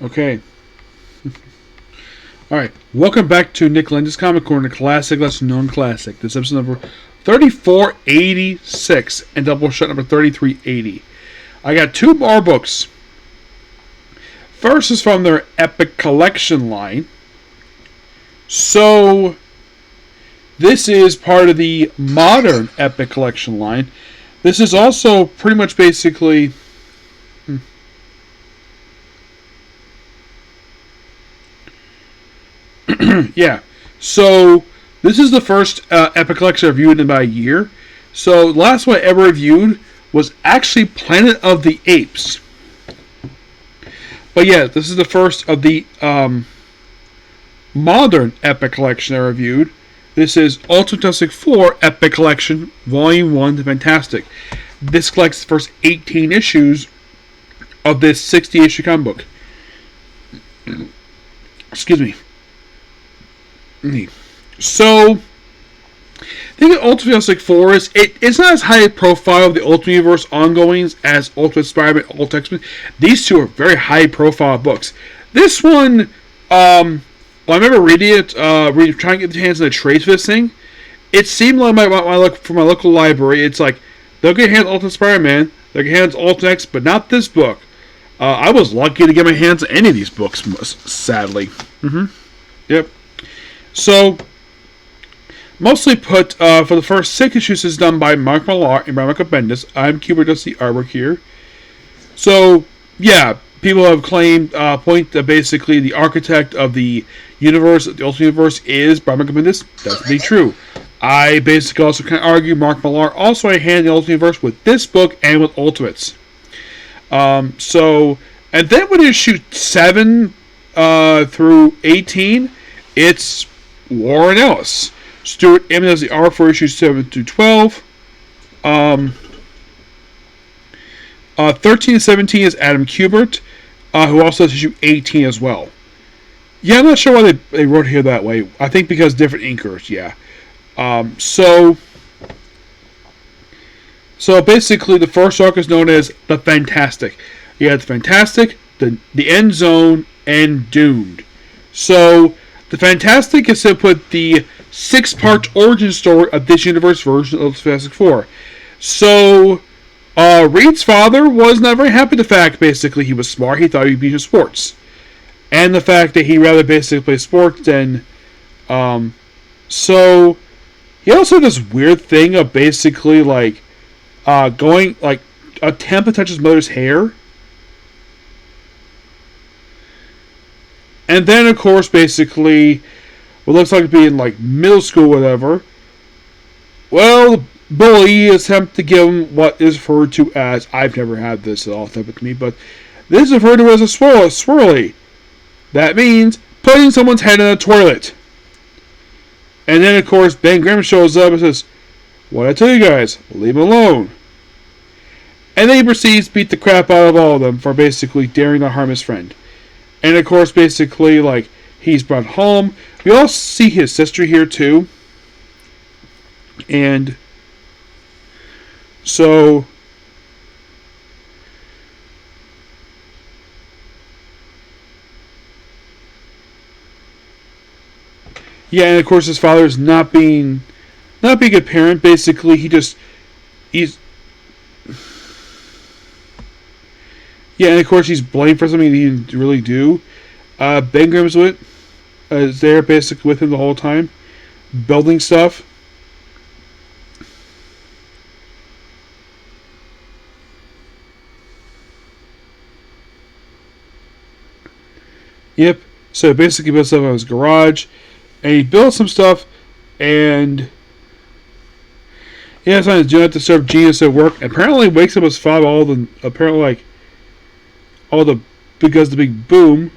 Okay. Alright. Welcome back to Nick Lenz's Comic Corner, Classic Lesser Known Classic. This episode number 3486 and Doubleshot number 3380. I got two more books. First is from their Epic Collection line. So, this is part of the modern Epic Collection line. This is also pretty much basically... yeah, so this is the first Epic Collection I reviewed in about a year. So the last one I ever reviewed was actually Planet of the Apes. But yeah, this is the first of the modern Epic Collection I reviewed. This is Ultimate Fantastic 4 Epic Collection, Volume 1, The Fantastic. This collects the first 18 issues of this 60-issue comic book. Excuse me. So, I think Ultimate Fantastic 4 it's not as high a profile of the Ultimate Universe ongoings as Ultimate Spider-Man, Ultimate X-Men. These two are very high profile books. This one, I remember reading it, trying to get the hands on the trades for this thing. It seemed like from my local library, it's like, they'll get hands on Ultimate Spider-Man, they'll get hands on Ultimate X, but not this book. I was lucky to get my hands on any of these books, sadly. Yep. So, mostly put, for the first 6 issues is done by Mark Millar and Brian Michael Bendis. I'm Cuber, does the artwork here. So, yeah, people have claimed, point that basically the architect of the universe, the Ultimate Universe, is Brian Michael Bendis. That's to be true. I basically also can argue Mark Millar also had a hand in the Ultimate Universe with this book and with Ultimates. So, and then with issue 7 through 18, it's Warren Ellis. Stuart Emmett does the art for issues 7 through 12. 13 and 17 is Adam Kubert, who also does issue 18 as well. Yeah, I'm not sure why they wrote it here that way. I think because different inkers, yeah. So basically the first arc is known as The Fantastic. You have The Fantastic, the End Zone, and Doomed. So, The Fantastic is to put the 6-part origin story of this universe version of the Fantastic Four. So, Reed's father was not very happy with the fact, basically, he was smart, he thought he'd be in sports. And the fact that he rather basically play sports than... so, he also had this weird thing of basically, like, going, like, attempt to touch his mother's hair. And then, of course, basically, what looks like to be in, like, middle school or whatever, well, the bully attempts to give him what is referred to as, I've never had this at all with me, but this is referred to as a swirly. That means putting someone's head in a toilet. And then, of course, Ben Grimm shows up and says, "What I tell you guys, leave him alone." And then he proceeds to beat the crap out of all of them for basically daring to harm his friend. And of course, basically, like, he's brought home. We all see his sister here, too. And so, yeah, and of course, his father is not being a good parent. Basically, he's... Yeah, and of course he's blamed for something he didn't really do. Ben Grimm's is there basically with him the whole time, building stuff. Yep. So basically, he built stuff in his garage, and he built some stuff, and yeah, sometimes doing it to serve genius at work. And apparently, wakes up his father because the big boom,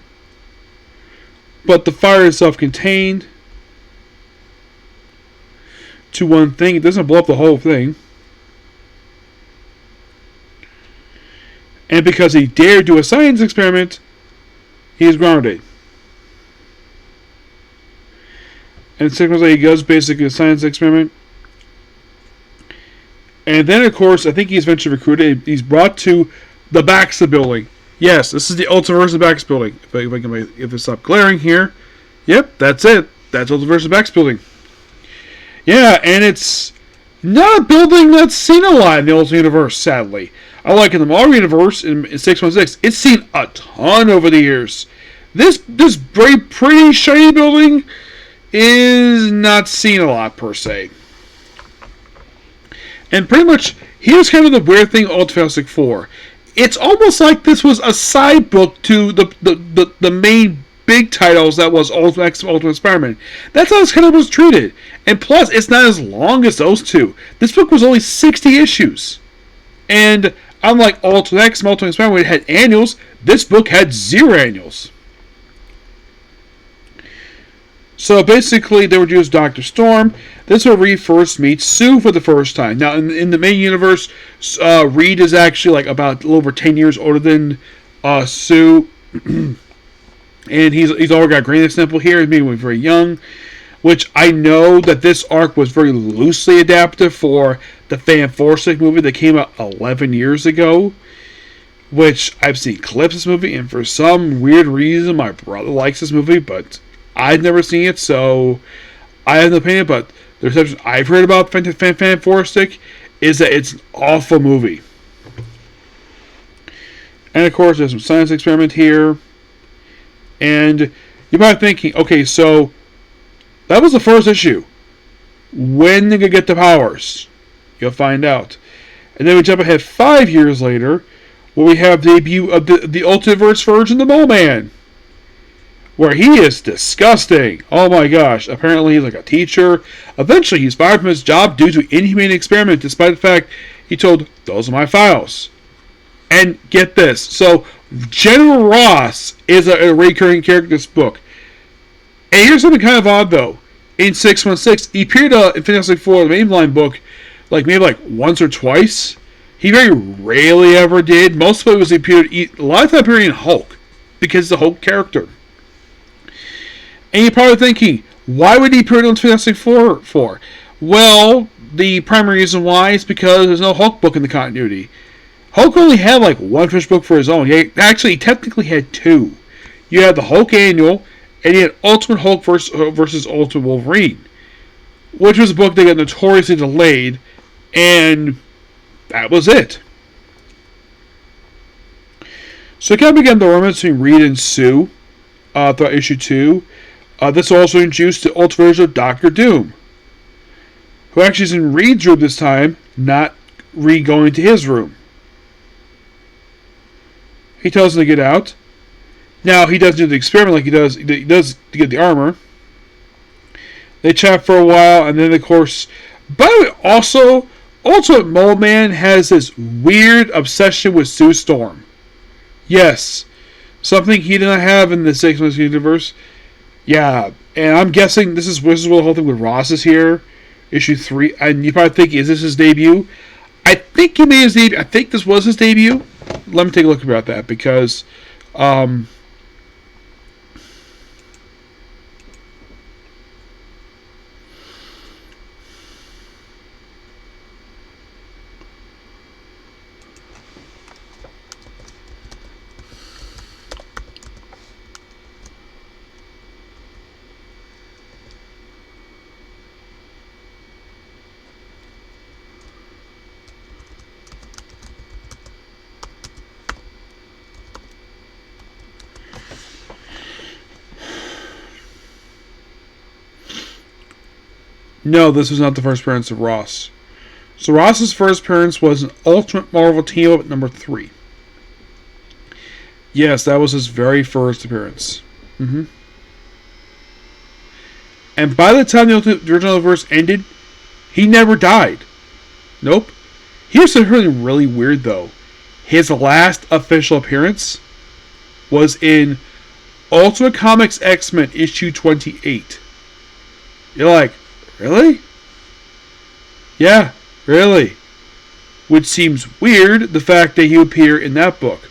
but the fire is self-contained to one thing. It doesn't blow up the whole thing. And because he dared do a science experiment, he is grounded. And 6 months later, he goes basically a science experiment. And then, of course, I think he's eventually recruited. He's brought to the Baxter building. Yes, this is the Ultiverse of Backs building. If it stop glaring here, yep, that's it. That's Ultiverse of Backs building. Yeah, and it's not a building that's seen a lot in the Ultimate Universe, sadly. Unlike in the Marvel Universe in 616, it's seen a ton over the years. This very pretty shiny building is not seen a lot per se. And pretty much, here's kind of the weird thing about Fantastic Four. It's almost like this was a side book to the main big titles that was Ultimate Spider-Man. That's how this kind of was treated. And plus, it's not as long as those two. This book was only 60 issues. And unlike Ultimate X and Ultimate Spider-Man, it had annuals, this book had 0 annuals. So basically, they would use Dr. Storm. This is where Reed first meets Sue for the first time. Now, in the main universe, Reed is actually like about a little over 10 years older than Sue. And he's already got a Granite Temple here. He's being very young. Which I know that this arc was very loosely adapted for the Fan Forsake movie that came out 11 years ago. Which I've seen clips of this movie. And for some weird reason, my brother likes this movie. But I've never seen it, so I have no opinion, but the reception I've heard about Fan Forsake is that it's an awful movie. And of course, there's some science experiment here. And you might be thinking, okay, so that was the first issue. When they could get the powers? You'll find out. And then we jump ahead 5 years later, where we have the debut of the Ultiverse version, the Mole Man. Where he is disgusting. Oh my gosh. Apparently he's like a teacher. Eventually he's fired from his job due to inhumane experiment, despite the fact he told, those are my files. And get this. So General Ross is a recurring character in this book. And here's something kind of odd though. In 616, he appeared in Fantastic Four, the mainline book, maybe once or twice. He very rarely ever did. Most of it was he appeared a lot of time appearing in Hulk. Because he's a Hulk character. And you're probably thinking, why would he appear in Fantastic Four for? Well, the primary reason why is because there's no Hulk book in the continuity. Hulk only had one fish book for his own. He technically had 2. You had the Hulk Annual, and you had Ultimate Hulk versus Ultimate Wolverine. Which was a book that got notoriously delayed, and that was it. So it kind of began the romance between Reed and Sue throughout issue 2. This also introduced the Ultimate version of Doctor Doom, who actually is in Reed's room this time, not Reed going to his room. He tells him to get out. Now, he doesn't do the experiment like he does to get the armor. They chat for a while, and then, of course... By the way, also, Ultimate Mole Man has this weird obsession with Sue Storm. Yes, something he did not have in the 6 Months universe. Yeah, and I'm guessing this is where the whole thing with Ross is here. Issue 3, and you probably think, is this his debut? I think he made his debut. I think this was his debut. Let me take a look about that, because... No, this was not the first appearance of Ross. So Ross's first appearance was an Ultimate Marvel Team-Up at number 3. Yes, that was his very first appearance. And by the time the original universe ended, he never died. Nope. Here's something really weird, though. His last official appearance was in Ultimate Comics X-Men issue 28. You're like, really? Yeah, really. Which seems weird, the fact that he would appear in that book.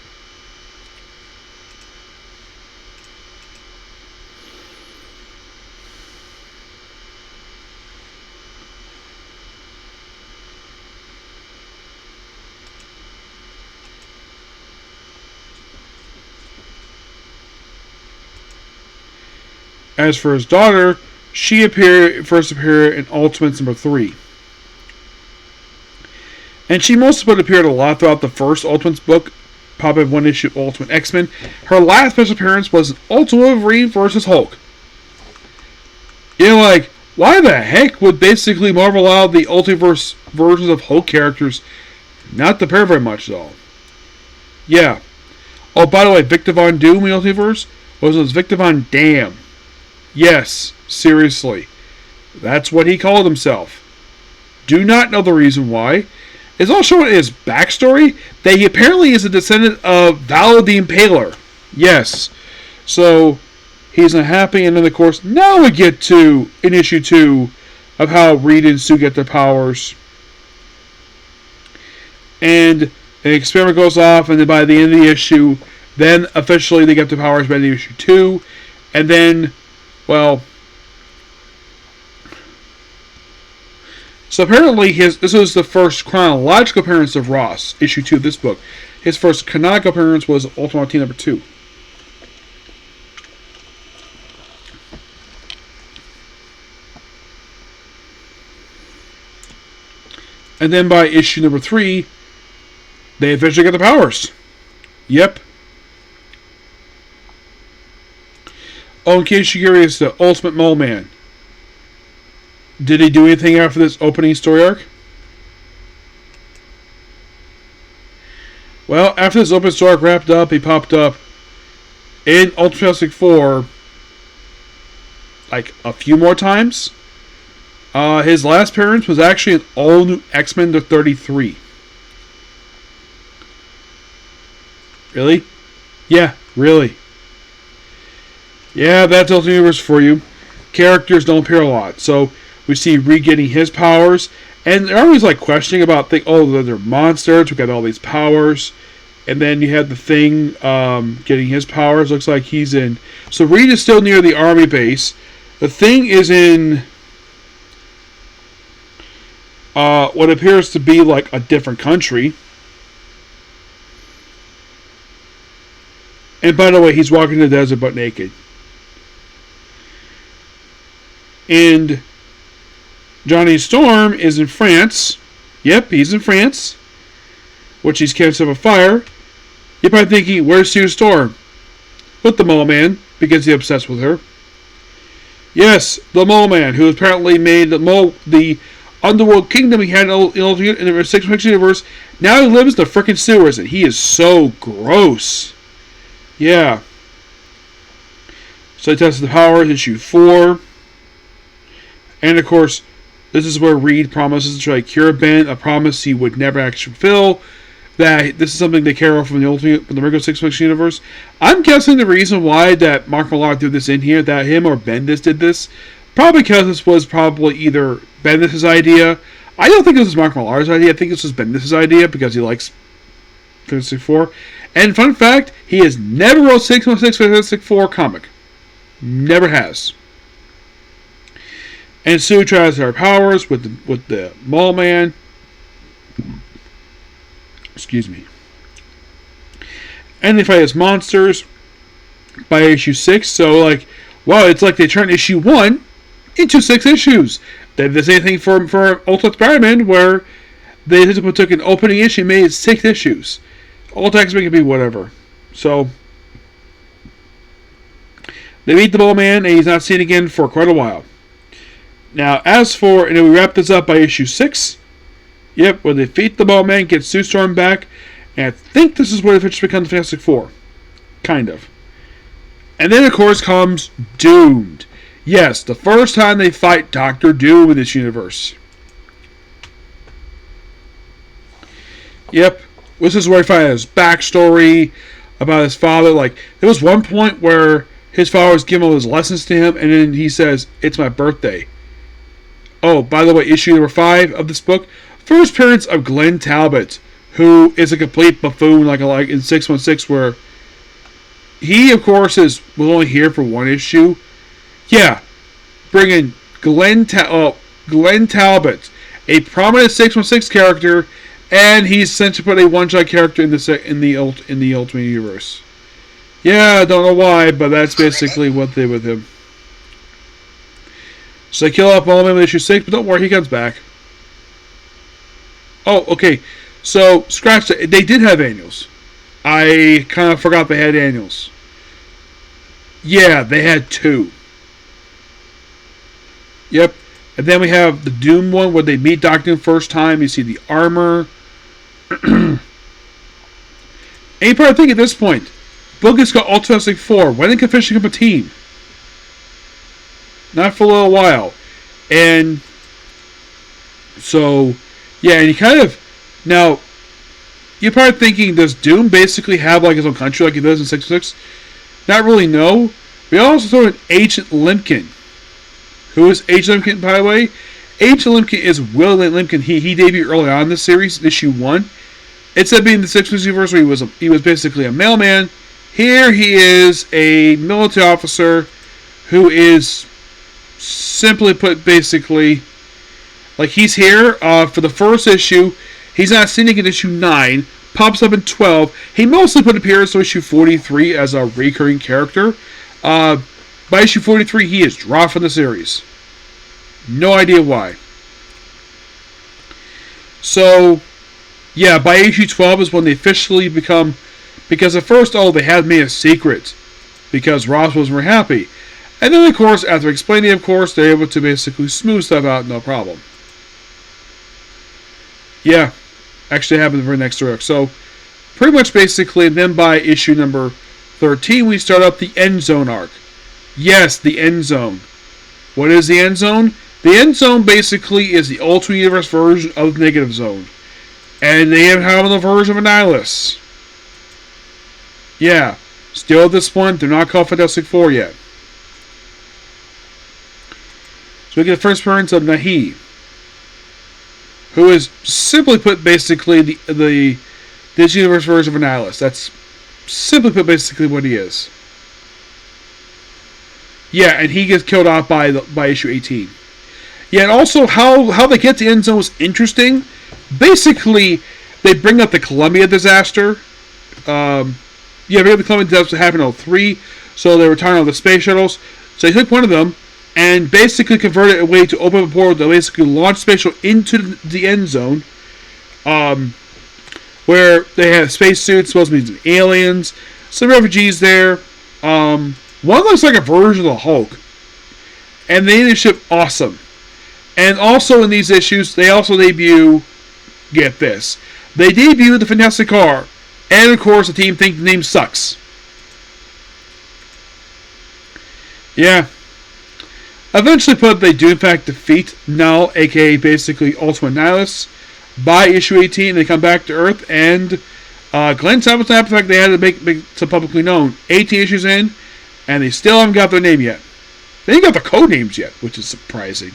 As for his daughter, she first appeared in Ultimates number 3. And she mostly appeared a lot throughout the first Ultimates book, probably one issue Ultimate X-Men. Her last special appearance was in Ultimate Wolverine versus Hulk. You know, like, why the heck would basically Marvel allow the Ultiverse versions of Hulk characters not to appear very much, though? Yeah. Oh, by the way, Victor Von Doom in the Ultiverse was Victor Von Dam. Yes, seriously. That's what he called himself. Do not know the reason why. It's all shown in his backstory that he apparently is a descendant of Val the Impaler. Yes. So, he's unhappy, and then, of course, now we get to, in issue 2, of how Reed and Sue get their powers. And an experiment goes off, and then by the end of the issue, then officially they get their powers by the end of issue 2. And then, well... So apparently, this was the first chronological appearance of Ross, issue 2 of this book. His first canonical appearance was Ultimate Team number 2. And then by issue number 3, they eventually get the powers. Yep. Oh, in case you're curious, the Ultimate Mole Man. Did he do anything after this opening story arc? Well, after this opening story arc wrapped up, he popped up in Ultimate Fantastic Four like a few more times. His last appearance was actually in All New X-Men to 33. Really? Yeah, really. Yeah, that's Ultimate Universe for you. Characters don't appear a lot, so we see Reed getting his powers, and they're always like questioning about they're monsters. We got all these powers, and then you have the Thing getting his powers. Looks like he's in. So Reed is still near the army base. The Thing is in what appears to be like a different country. And by the way, he's walking the desert butt naked. And Johnny Storm is in France. Yep, he's in France. Which he's catching up a fire. You're probably thinking, where's Sue Storm? With the Mole Man, because he's obsessed with her. Yes, the Mole Man, who apparently made the Underworld Kingdom he had in the 6 universe. Now he lives in the frickin' sewers, and he is so gross. Yeah. So he tests the powers, issue 4. And of course, this is where Reed promises to try to cure Ben, a promise he would never actually fulfill. That this is something they carry from the regular 6 universe. I'm guessing the reason why that Mark Millar threw this in here, that him or Bendis did this, probably because this was probably either Bendis' idea. I don't think this was Mark Millar's idea. I think this was Bendis' idea because he likes Fantastic Four. And fun fact, he has never wrote 616 Fantastic Four comic. Never has. And Sue tries her powers with the Mole Man. Excuse me. And they fight as monsters by issue 6. So, like, wow, it's like they turned issue 1 into 6 issues. They did the same thing for Ultimate Spider-Man, where they took an opening issue and made it 6 issues. Ultimate X-Men can be whatever. So, they meet the Mole Man, and he's not seen again for quite a while. Now, as for, and we wrap this up by issue 6. Yep, where they defeat the Mole Man, get Sue Storm back, and I think this is where it officially becomes Fantastic Four. Kind of. And then, of course, comes Doomed. Yes, the first time they fight Dr. Doom in this universe. Yep, this is where I find his backstory about his father. Like, there was one point where his father was giving all his lessons to him, and then he says, "It's my birthday." Oh, by the way, issue number 5 of this book, first appearance of Glenn Talbot, who is a complete buffoon, like in 616, where he, of course, was only here for one issue. Yeah, bring in Glenn Talbot, a prominent 616 character, and he's essentially put a one-shot character in the Ultimate Universe. Yeah, I don't know why, but that's basically what they did with him. So they kill off Ballman with issue 6, but don't worry, he comes back. Oh, okay. So, scratch that. They did have annuals. I kind of forgot they had annuals. Yeah, they had 2. Yep. And then we have the Doom one where they meet Doctor Doom first time. You see the armor. And you probably think at this point, book has got Ultimate 4. When did Confession become a team? Not for a little while. And so, yeah, and you kind of, now, you're probably thinking, does Doom basically have like his own country like he does in 606? Not really, no. We also throw in Agent Limpkin. Who is Agent Limpkin, by the way? Agent Limpkin is Will Limpkin. He debuted early on in the series, issue 1. Instead of being the 606 universe where he was basically a mailman, here he is a military officer who is, simply put, basically, like he's here for the first issue. He's not seen in issue 9, pops up in 12. He mostly put appearance to issue 43 as a recurring character. By issue 43, he is dropped from the series. No idea why. So, yeah, by issue 12 is when they officially become, because at first, they had made a secret because Ross wasn't very happy. And then, of course, after explaining, of course, they're able to basically smooth stuff out, no problem. Yeah, actually happened the very next arc. So, pretty much basically, then by issue number 13, we start up the End Zone arc. Yes, the End Zone. What is the End Zone? The End Zone basically is the Ultimate Universe version of the Negative Zone. And they have a version of Annihilus. Yeah, still at this point, they're not called Fantastic Four yet. So we get the first appearance of Nahi, who is, simply put, basically the this universe version of Annihilus. That's simply put basically what he is. Yeah, and he gets killed off by issue 18. Yeah, and also how they get to End Zone was interesting. Basically, they bring up the Columbia disaster. The Columbia disaster happened in 03, so they were retiring all the space shuttles. So they took one of them and basically converted it a way to open up a portal to basically launch space shuttle into the End Zone, where they have spacesuits, supposed to be aliens, some refugees there. One looks like a version of the Hulk. And they name the ship Awesome. And also in these issues, they also debut, get this, they debut the Fantastic Car. And of course, the team think the name sucks. Yeah. Eventually they do in fact defeat Null, aka basically Ultimate Annihilus, by issue 18. They come back to Earth, and Glenn Thomas was happy the fact they had to make it publicly known. 18 issues in, and they still haven't got their name yet. They ain't got the code names yet, which is surprising.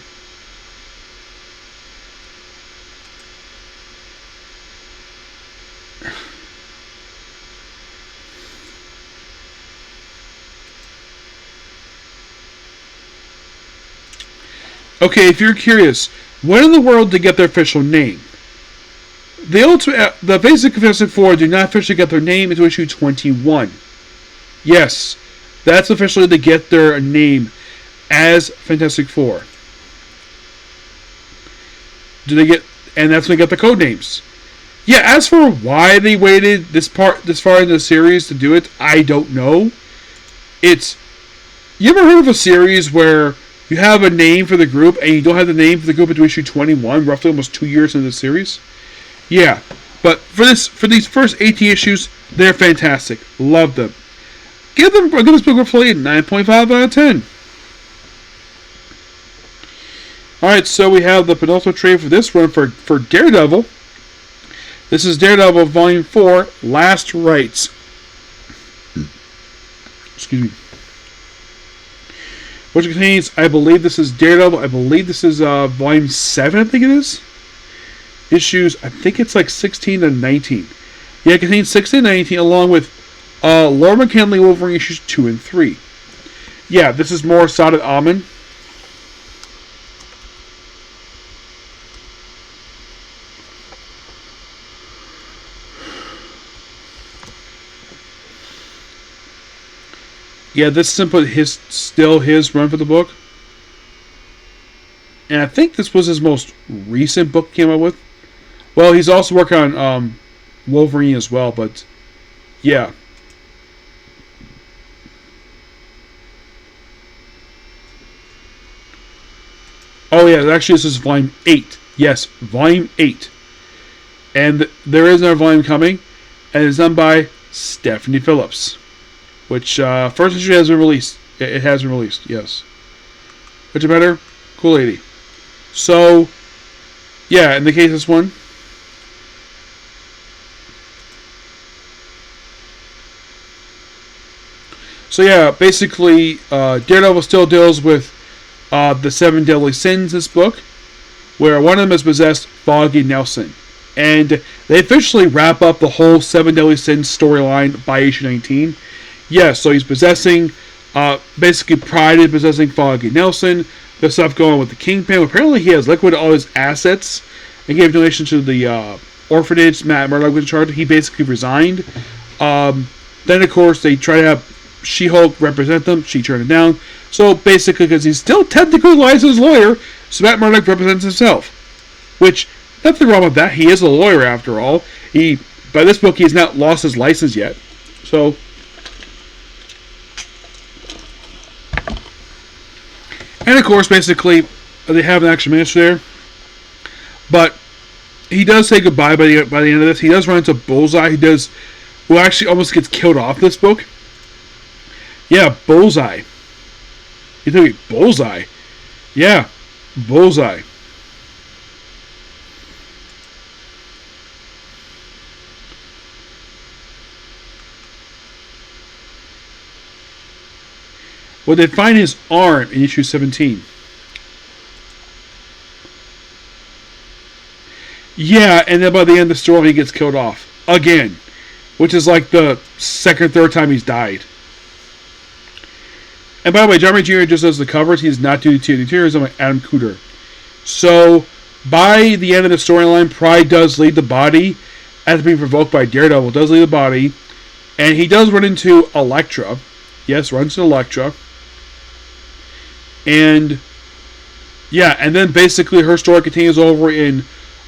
Okay, if you're curious, when in the world did they get their official name? The basic Fantastic Four do not officially get their name until issue 21. Yes, that's officially to get their name as Fantastic Four. And that's when they get the code names. Yeah, as for why they waited this far into the series to do it, I don't know. You ever heard of a series where you have a name for the group and you don't have the name for the group until issue 21, roughly almost 2 years into the series? Yeah, but for these first 18 issues, they're fantastic. Love them. Give this book roughly a 9.5 out of 10. Alright, so we have the penultimate trade for this run for Daredevil. This is Daredevil Volume 4, Last Rites. Excuse me. Which contains, I believe this is Daredevil, I believe this is Volume 7, I think it is. Issues, I think it's like 16 and 19. Yeah, it contains 16 and 19 along with Laura McKinley Wolverine issues 2 and 3. Yeah, this is more Saladin Ahmed. Yeah, this is simply still his run for the book. And I think this was his most recent book he came up with. Well, he's also working on Wolverine as well, but yeah. Oh yeah, actually this is volume 8. Yes, volume 8. And there is another volume coming, and it's done by Stephanie Phillips. Which, first issue has been released. It has been released, yes. Which is better? Cool lady. So, yeah, in the case of this one. So yeah, basically, Daredevil still deals with the 7 deadly sins in this book, where one of them is possessed Foggy Nelson. And they officially wrap up the whole 7 deadly sins storyline by issue 19. Yeah, so he's possessing, basically Pride is possessing Foggy Nelson. There's stuff going on with the Kingpin. Apparently he has liquidated all his assets and gave donation to the orphanage Matt Murdock was in charge. He basically resigned. Then, of course, they try to have She-Hulk represent them. She turned it down. So, basically, because he's still technically a licensed lawyer, so Matt Murdock represents himself. Which, nothing wrong with that. He is a lawyer, after all. By this book, he has not lost his license yet. So, and of course, basically, they have an action minister there. But he does say goodbye by the end of this. He does run into Bullseye. Who actually almost gets killed off this book. Yeah, Bullseye. You think Bullseye? Yeah, Bullseye. Well, they find his arm in issue 17. Yeah, and then by the end of the story, he gets killed off. Again. Which is like the second or third time he's died. And by the way, John Ray Jr. just does the covers. He's not doing the interiors. I'm like Adam Cooter. So, by the end of the storyline, Pride does lead the body, as being provoked by Daredevil, does lead the body. And he does run into Elektra. Yes, runs into Elektra. And, yeah, and then basically her story continues over in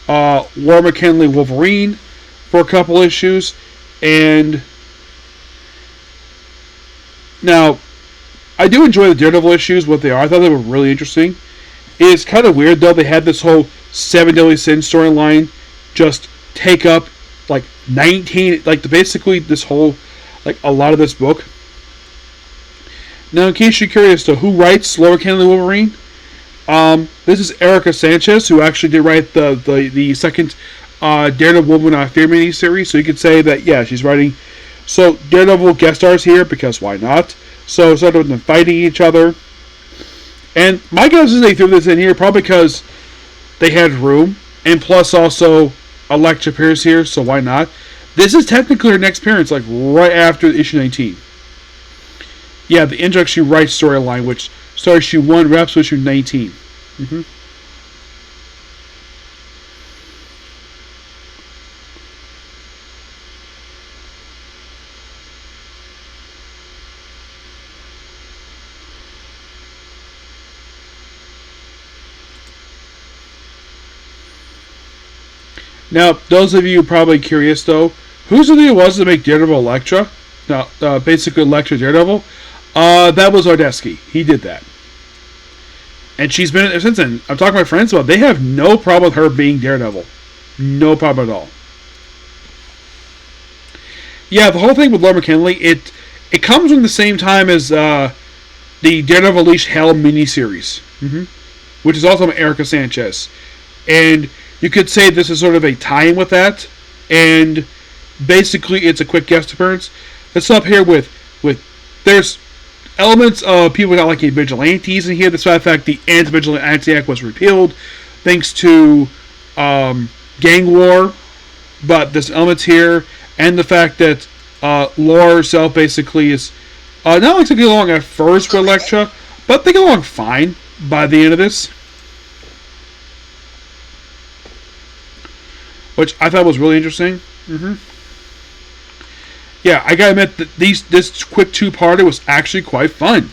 Laura McKinley Wolverine for a couple issues. And now, I do enjoy the Daredevil issues, what they are. I thought they were really interesting. It's kind of weird, though. They had this whole 7 Deadly Sins storyline just take up, like, 19... Like, basically, this whole... Like, a lot of this book. Now, in case you're curious, to who writes Laura McKinley Wolverine? This is Erica Sanchez, who actually did write the second Daredevil Woman Fear mini series. So you could say that, yeah, she's writing. So Daredevil guest stars here because why not? So instead of them fighting each other. And my guess is they threw this in here probably because they had room. And plus also Elektra appears here, so why not? This is technically her next appearance, like right after issue 19. Yeah, the Introduction Right storyline, which starts issue 1, wraps with issue 19. Mm-hmm. Now, those of you probably curious, though, whose idea was to make Daredevil Elektra? Now, basically Elektra Daredevil. That was Ardesky. He did that. And she's been in there since then. I'm talking to my friends about it. They have no problem with her being Daredevil. No problem at all. Yeah, the whole thing with Laura McKinley, it comes from the same time as the Daredevil Unleashed Hell miniseries. Mm-hmm. Which is also from Erica Sanchez. And you could say this is sort of a tie-in with that. And basically it's a quick guest appearance. Let's stop here with there's elements of people not liking vigilantes in here. Despite the fact the Anti-Vigilante Act was repealed thanks to gang war. But there's elements here. And the fact that Laura herself basically is not like to get along at first with Elektra, but they get along fine by the end of this. Which I thought was really interesting. Mm-hmm. Yeah, I gotta admit that this quick two-parter was actually quite fun.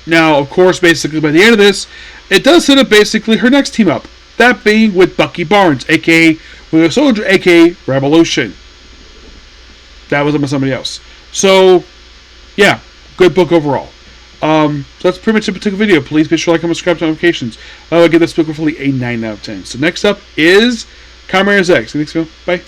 Now, of course, basically by the end of this, it does set up basically her next team up. That being with Bucky Barnes, aka Winter Soldier, aka Revolution. That was somebody else. So, yeah, good book overall. So that's pretty much it for the video. Please be sure to like, comment, subscribe to notifications. I will give this book hopefully a 9 out of 10. So next up is Chimera's X. Thanks, go. Bye.